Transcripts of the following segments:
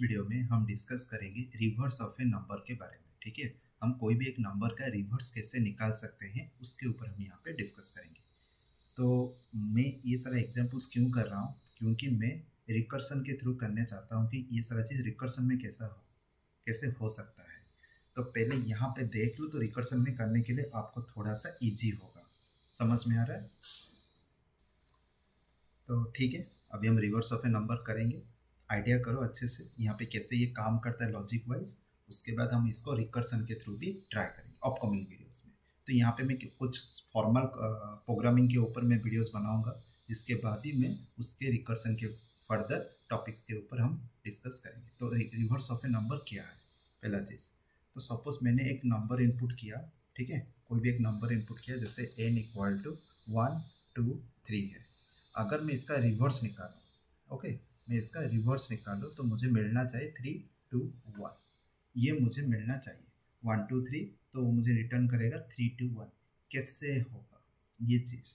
Video में हम discuss करेंगे रिवर्स ऑफ ए नंबर के बारे में। ठीक है, हम कोई भी एक नंबर का रिवर्स कैसे निकाल सकते हैं उसके ऊपर हम यहाँ पे डिस्कस करेंगे। तो मैं ये सारा एग्जांपल्स क्यों कर रहा हूँ, क्योंकि मैं रिकर्सन के थ्रू करने चाहता हूँ कि ये सारा चीज़ रिकर्सन में कैसे हो सकता है। तो पहले यहाँ पे देख लो, तो रिकर्सन में करने के लिए आपको थोड़ा सा इजी होगा। समझ में आ रहा है? तो ठीक है, अभी हम रिवर्स ऑफ ए नंबर करेंगे। आइडिया करो अच्छे से यहाँ पे कैसे ये काम करता है लॉजिक वाइज। उसके बाद हम इसको रिकर्सन के थ्रू भी ट्राई करेंगे अपकमिंग वीडियोस में। तो यहाँ पे मैं कुछ फॉर्मल प्रोग्रामिंग के ऊपर मैं वीडियोस बनाऊंगा, जिसके बाद ही मैं उसके रिकर्सन के फर्दर टॉपिक्स के ऊपर हम डिस्कस करेंगे। तो रिवर्स ऑफ ए नंबर क्या है, पहला चीज़। तो सपोज मैंने एक नंबर इनपुट किया, ठीक है, कोई भी एक नंबर इनपुट किया, जैसे n इक्वल टू 1 2 3 है। अगर मैं इसका रिवर्स निकालूँ, ओके, मैं इसका रिवर्स निकालूँ तो मुझे मिलना चाहिए 3 2 1। ये मुझे मिलना चाहिए 1 2 3, तो वो मुझे रिटर्न करेगा 3 2 1। कैसे होगा ये चीज़?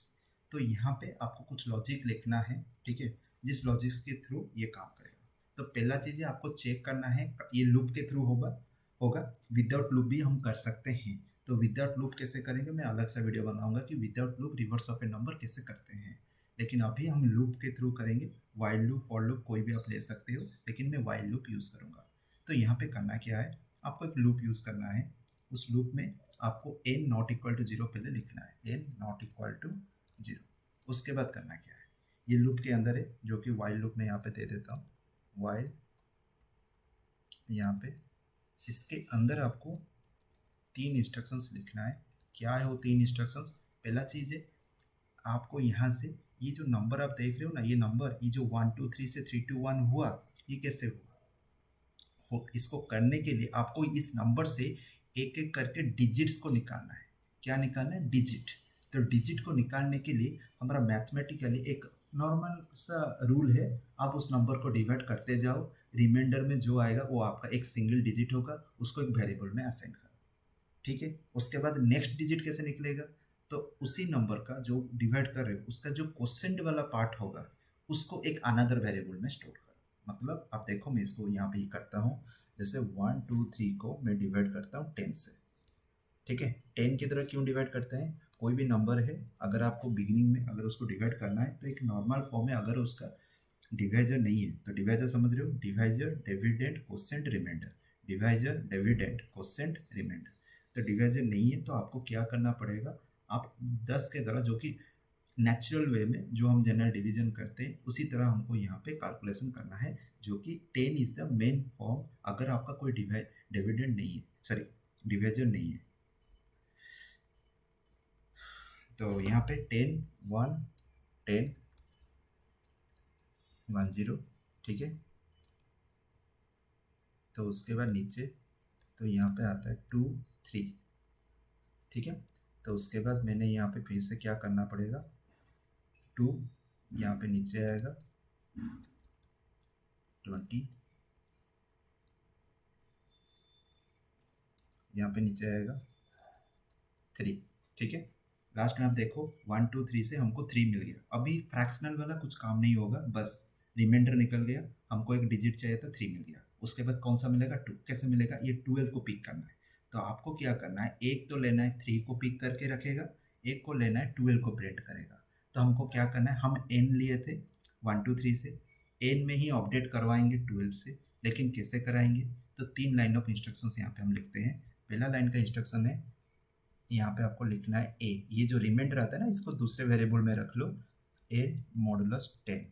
तो यहाँ पे आपको कुछ लॉजिक लिखना है, ठीक है, जिस लॉजिक के थ्रू ये काम करेगा। तो पहला चीज़ है, आपको चेक करना है ये लूप के थ्रू होगा होगा विदाउट लूप भी हम कर सकते हैं। तो विदाउट लूप कैसे करेंगे, मैं अलग सा वीडियो बनाऊंगा कि without loop reverse of a number कैसे करते हैं। लेकिन अभी हम लूप के थ्रू करेंगे। वाइल लूप, फॉर लूप कोई भी आप ले सकते हो, लेकिन मैं वाइल लूप यूज़ करूँगा। तो यहाँ पे करना क्या है, आपको एक लूप यूज़ करना है। उस लूप में आपको n नॉट इक्वल टू 0 पहले लिखना है, n नॉट इक्वल टू 0। उसके बाद करना क्या है, ये लूप के अंदर है, जो कि वाइल लूप में यहाँ पे दे देता हूँ। वाइल, यहाँ पे इसके अंदर आपको 3 इंस्ट्रक्शंस लिखना है। क्या है वो 3 इंस्ट्रक्शंस? पहला चीज़ है, आपको यहाँ से ये जो नंबर आप देख रहे हो ना, ये नंबर, ये जो 1 2 3 से 3 2 1 हुआ, ये कैसे हुआ इसको करने के लिए आपको इस नंबर से एक एक करके डिजिट्स को निकालना है। क्या निकालना है? डिजिट। तो डिजिट को निकालने के लिए हमारा मैथमेटिकली एक नॉर्मल सा रूल है, आप उस नंबर को डिवाइड करते जाओ, रिमाइंडर में जो आएगा वो आपका एक सिंगल डिजिट होगा, उसको एक वेरिएबल में असाइन करो। ठीक है, उसके बाद नेक्स्ट डिजिट कैसे निकलेगा, तो उसी नंबर का जो डिवाइड कर रहे हो उसका जो क्वोशेंट वाला पार्ट होगा, उसको एक अनदर वेरिएबल में स्टोर करो। मतलब आप देखो, मैं इसको यहाँ पे ही करता हूँ। जैसे 1 2 3 को मैं डिवाइड करता हूँ 10 से। ठीक है, 10 की तरह क्यों डिवाइड करते हैं? कोई भी नंबर है, अगर आपको बिगिनिंग में अगर उसको डिवाइड करना है तो एक नॉर्मल फॉर्म है। अगर उसका डिवाइजर नहीं है तो डिवाइजर समझ रहे हो, divisor dividend quotient remainder, divisor dividend quotient remainder. तो डिवाइजर नहीं है तो आपको क्या करना पड़ेगा, आप 10 के तरह, जो कि नेचुरल वे में जो हम जनरल डिवीजन करते हैं उसी तरह हमको यहाँ पे कैलकुलेशन करना है, जो कि 10 इज द मेन फॉर्म। अगर आपका कोई डिविडेंड नहीं है, सॉरी, डिवाइजर नहीं है, तो यहाँ पे 10 1 10 1 0, ठीक है। तो उसके बाद नीचे, तो यहाँ पे आता है 2 3, ठीक है। तो उसके बाद मैंने यहाँ पे फिर से क्या करना पड़ेगा, 2 यहाँ पे नीचे आएगा, 20 यहाँ पे नीचे आएगा 3, ठीक है। लास्ट में आप देखो 1 2 3 से हमको 3 मिल गया। अभी फ्रैक्शनल वाला कुछ काम नहीं होगा, बस रिमाइंडर निकल गया, हमको एक डिजिट चाहिए था, 3 मिल गया। उसके बाद कौन सा मिलेगा? 2। कैसे मिलेगा? ये 12 को पिक करना है। तो आपको क्या करना है, एक तो लेना है 3 को पिक करके रखेगा, एक को लेना है 12 को प्रिंट करेगा। तो हमको क्या करना है, हम n लिए थे 1 2 3 से, n में ही अपडेट करवाएंगे 12 से। लेकिन कैसे कराएंगे? तो 3 लाइन ऑफ इंस्ट्रक्शंस यहाँ पे हम लिखते हैं। पहला लाइन का इंस्ट्रक्शन है, यहाँ पे आपको लिखना है a, ये जो रिमाइंडर आता है ना, इसको दूसरे वेरिएबल में रख लो, a मॉडुलस 10,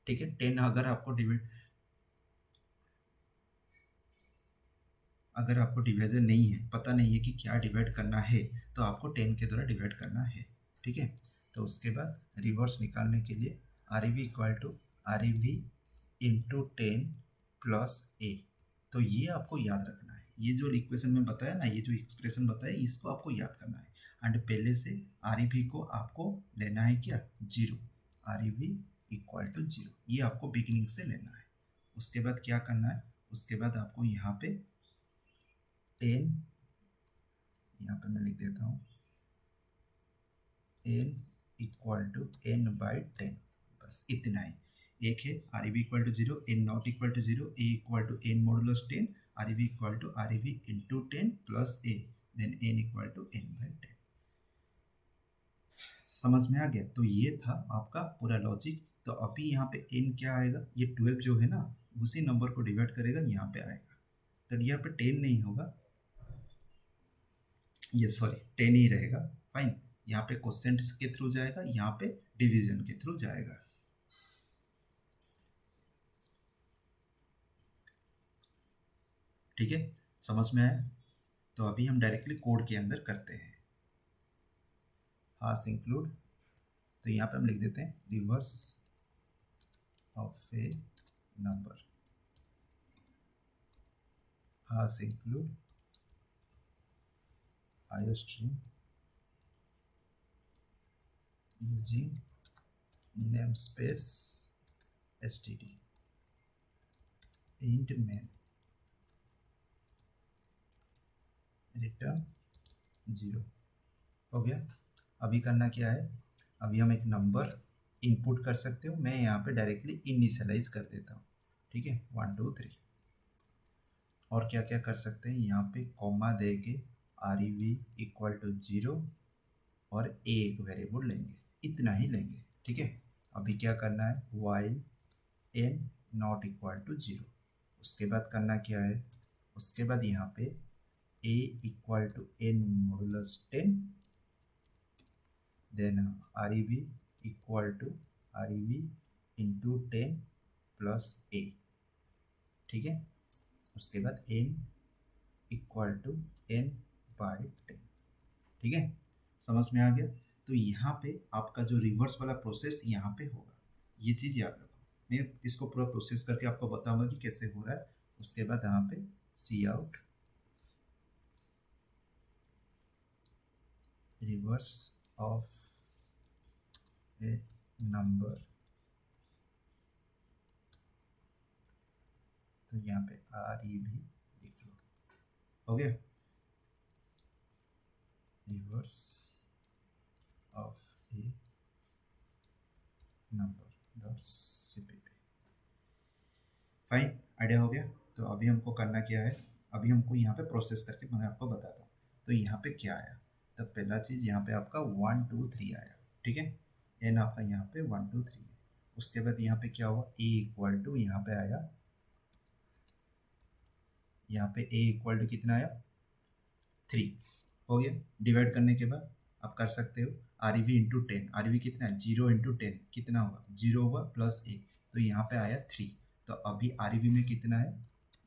ठीक है। 10 अगर आपको डिवाइजर नहीं है, पता नहीं है कि क्या डिवाइड करना है, तो आपको 10 के द्वारा डिवाइड करना है, ठीक है। तो उसके बाद रिवर्स निकालने के लिए REV equal to REV into 10 plus a। तो ये आपको याद रखना है, ये जो इक्वेशन में बताया ना, ये जो एक्सप्रेशन बताया, इसको आपको याद करना है। एंड पहले से REV को आपको लेना है क्या? 0। REV इक्वल टू 0, ये आपको बिगिनिंग से लेना है। उसके बाद क्या करना है, उसके बाद आपको यहाँ पे 10, यहाँ पे मैं लिख देता हूँ n equal to n by 10, बस इतना ही। एक है r E V equal to 0, n not equal to 0, a equal to n modulus 10, r E V equal to R E V into 10 plus a, then n equal to n by 10। समझ में आ गया? तो ये था आपका पूरा logic. तो अभी यहाँ पे n क्या आएगा, ये 12 जो है ना उसी नंबर को डिवाइड करेगा, यहाँ पे आएगा। तो यहाँ पे 10 नहीं होगा, ये सॉरी 10 ही रहेगा। फाइन, यहाँ पे क्वोशेंट के थ्रू जाएगा, यहाँ पे डिवीजन के थ्रू जाएगा। ठीक है, समझ में आया? तो अभी हम डायरेक्टली कोड के अंदर करते हैं। हाश इंक्लूड, तो यहाँ पे हम लिख देते हैं reverse of a number, hash include iostream using namespace std int main return 0। हो गया। अभी करना क्या है, अभी हम एक नंबर इनपुट कर सकते हो, मैं यहाँ पे डायरेक्टली इनिशियलाइज कर देता हूँ। ठीक है, 1 2 3। और क्या क्या कर सकते हैं, यहाँ पे कॉमा दे के r E V equal to 0 और ए एक वेरिएबल लेंगे, इतना ही लेंगे। ठीक है, अभी क्या करना है, while n not equal to 0। उसके बाद करना क्या है, उसके बाद यहाँ पे a equal to n modulus 10, then R E V equal to R E V into 10 plus a. ठीक है, उसके बाद n equal to n by 10। ठीक है, समझ में आ गया? तो यहाँ पे आपका जो रिवर्स वाला प्रोसेस यहाँ पे होगा, ये चीज़ याद रखो। मैं इसको पूरा प्रोसेस करके आपको बताऊंगा कि कैसे हो रहा है। उसके बाद यहाँ पे see out reverse of a number, तो यहाँ पे आर ई भी लिख लो। हो गया, reverse of a number dot CPP. Fine, idea हो गया? तो अभी हमको करना क्या है, अभी हमको यहाँ पे प्रोसेस करके मैं आपको बताता हूँ। तो यहाँ पे क्या आया, तो पहला चीज़ यहाँ पे आपका 1 2 3 आया। ठीक है, एन आपका यहाँ पे 1 2 3 है। उसके बाद यहाँ पे क्या हुआ, ए इक्वल टू यहाँ पे आया, यहाँ पे ए इक्वल टू कितना आया 3। हो गया, डिवाइड करने के बाद आप कर सकते हो r E V into 10, r E V कितना है 0 इंटू 10 कितना हुआ 0 हुआ प्लस ए, तो यहाँ पे आया 3। तो अभी आर ई वी में कितना है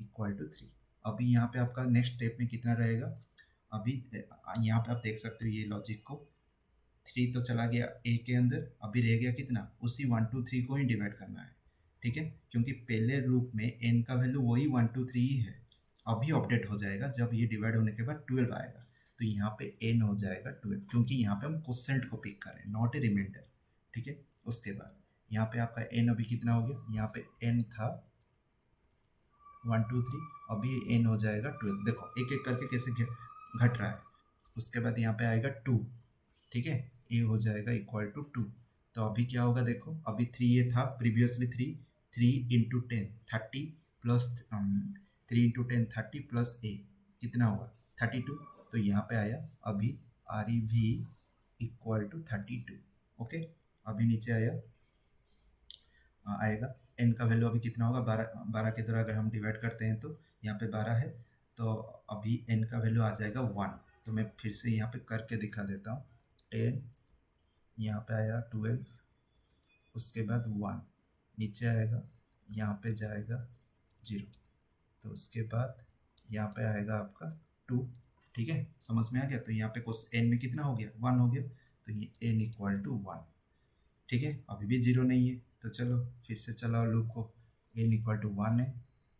इक्वल टू 3। अभी यहाँ पे आपका नेक्स्ट स्टेप में कितना रहेगा, अभी यहाँ पे आप देख सकते हो ये लॉजिक को, 3 तो चला गया ए के अंदर, अभी रह गया कितना, उसी 1 2 3 को ही डिवाइड करना है। ठीक है, क्योंकि पहले लूप में एन का वैल्यू वही 1 2 3 ही है। अभी अपडेट हो जाएगा जब ये डिवाइड होने के बाद 12 आएगा, तो यहाँ पे n हो जाएगा 12, क्योंकि यहाँ पे हम क्वोशेंट को पिक कर रहे हैं, नॉट ए रिमाइंडर। ठीक है, उसके बाद यहाँ पे आपका n अभी कितना हो गया, यहाँ पे n था 1 2 3, अभी n हो जाएगा 12। देखो एक एक करके कैसे घट रहा है। उसके बाद यहाँ पे आएगा 2। ठीक है, a हो जाएगा इक्वल टू 2। तो अभी क्या होगा, देखो अभी 3 ये था previously 3 into 10 30 plus 3 into 10 30 plus a कितना हुआ 32। तो यहाँ पे आया अभी r E V equal to 32। Okay, अभी नीचे आया आएगा n का वैल्यू अभी कितना होगा 12 के द्वारा अगर हम डिवाइड करते हैं तो यहाँ पे 12 है, तो अभी n का वैल्यू आ जाएगा 1। तो मैं फिर से यहाँ पे करके दिखा देता हूँ, 10 यहाँ पे आया 12, उसके बाद 1 नीचे आएगा, यहाँ पे जाएगा 0, तो उसके बाद यहाँ पे आएगा आपका 2। ठीक है, समझ में आ गया? तो यहाँ पे कुछ n में कितना हो गया 1 हो गया, तो ये n इक्वल टू 1। ठीक है, अभी भी 0 नहीं है, तो चलो फिर से चलाओ लूप को, n इक्वल टू 1 है।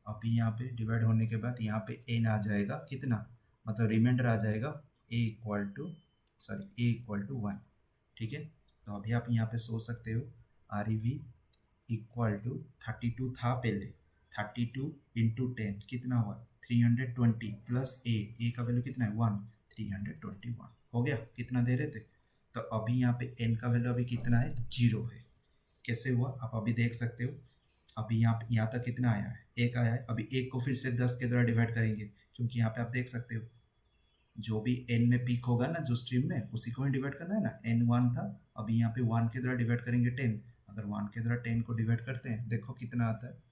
अभी यहाँ पे डिवाइड होने के बाद यहाँ पे n आ जाएगा कितना, मतलब रिमाइंडर आ जाएगा a इक्वल टू 1। ठीक है, तो अभी आप यहाँ पे सोच सकते हो r E V equal to 32 था पहले, 32 इंटू 10 कितना हुआ 320 प्लस ए का वैल्यू कितना है 1, 321 हो गया। कितना दे रहे थे, तो अभी यहाँ पे n का वैल्यू अभी कितना है 0 है। कैसे हुआ आप अभी देख सकते हो। अभी यहाँ तक कितना आया है, 1 आया है। अभी 1 को फिर से 10 के द्वारा डिवाइड करेंगे, क्योंकि यहाँ पे आप देख सकते हो जो भी n में पीक होगा ना जो स्ट्रीम में, उसी को ही डिवाइड करना है ना। n1 था, अभी यहाँ पे 1 के द्वारा डिवाइड करेंगे 10। अगर 1 के द्वारा 10 को डिवाइड करते हैं, देखो कितना आता है,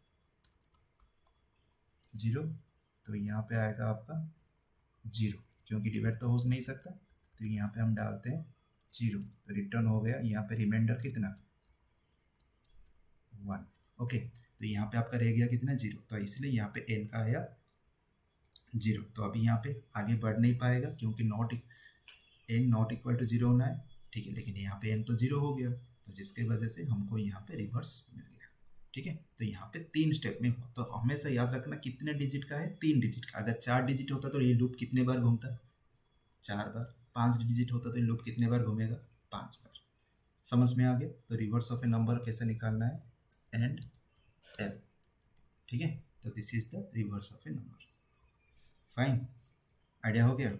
0। तो यहाँ पे आएगा आपका 0, क्योंकि डिवाइड तो हो नहीं सकता। तो यहाँ पे हम डालते हैं 0, तो रिटर्न हो गया। यहाँ पे रिमाइंडर कितना, 1। ओके, तो यहाँ पे आपका रह गया कितना, 0। तो इसलिए यहाँ पे n का आया 0। तो अभी यहाँ पे आगे बढ़ नहीं पाएगा, क्योंकि n नॉट इक्वल टू 0 होना है, ठीक है। लेकिन यहाँ पे n तो 0 हो गया, तो जिसके वजह से हमको यहाँ पे रिवर्स मिल गया, ठीक है। तो यहाँ पे 3 स्टेप में हुआ। तो हमेशा याद रखना कितने डिजिट का है, 3 डिजिट का। अगर 4 डिजिट होता तो ये लूप कितने बार घूमता, 4 बार। 5 डिजिट होता तो ये लूप कितने बार घूमेगा, 5 बार। समझ में आ गया। तो रिवर्स ऑफ ए नंबर कैसे निकालना है, एंड l, ठीक है। तो this is the reverse of a number. Fine, idea हो गया,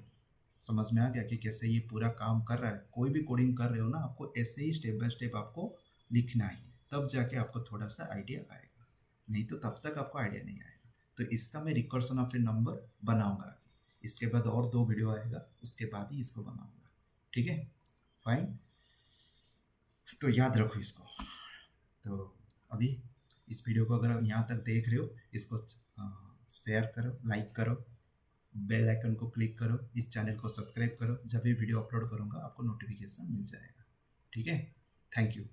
समझ में आ गया कि कैसे ये पूरा काम कर रहा है। कोई भी कोडिंग कर रहे हो ना, आपको ऐसे ही स्टेप बाय स्टेप आपको लिखना ही है, तब जाके आपको थोड़ा सा आइडिया आएगा, नहीं तो तब तक आपको आइडिया नहीं आएगा। तो इसका मैं रिकर्सन ऑफ ए नंबर बनाऊंगा आगे, इसके बाद और 2 वीडियो आएगा, उसके बाद ही इसको बनाऊंगा, ठीक है। फाइन, तो याद रखो इसको। तो अभी इस वीडियो को अगर यहाँ तक देख रहे हो, इसको शेयर करो, लाइक करो, बेल आइकन को क्लिक करो, इस चैनल को सब्सक्राइब करो। जब भी वीडियो अपलोड करूँगा आपको नोटिफिकेशन मिल जाएगा, ठीक है। Thank you.